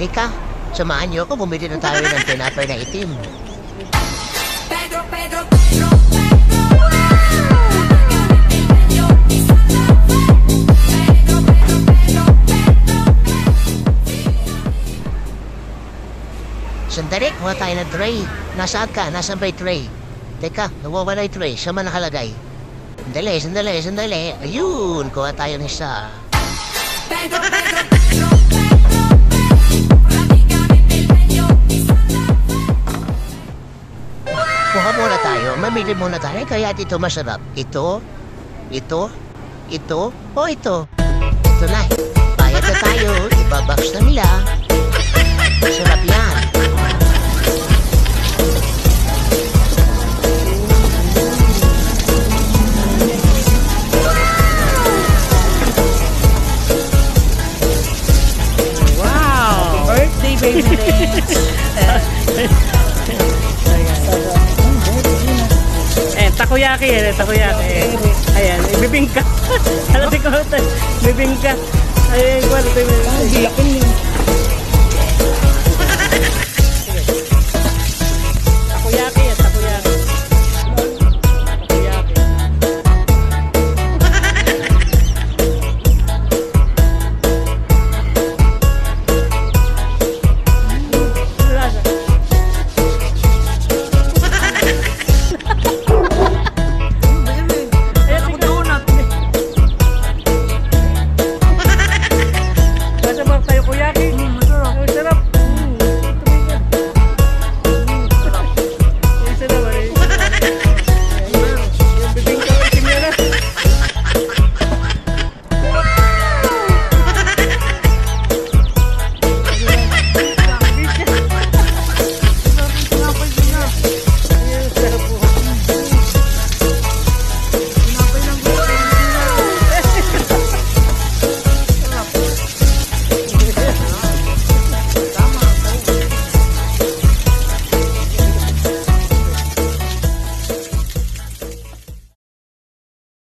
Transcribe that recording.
Halika, samahan niyo ako, bumili na tayo ng tinapay na itim. Sandali, kuha tayo ng tray. Nasaan ka? Nasaan ba yung tray? Teka, nawawala yung tray. Saan man nakalagay? Sandali. Ayun, kuha tayo ng isa. Kuha muna tayo. Mamili muna tayo. Kaya dito masarap. Ito. O ito. Ito na. Bayad na tayo. Ibabox na nila. Masarap yan. Wow! Birthday, baby Rich! Takoyaki yan, takoyaki. Ayan, ibibingka. Alam ko, bibingka. Ayan, wala tayo.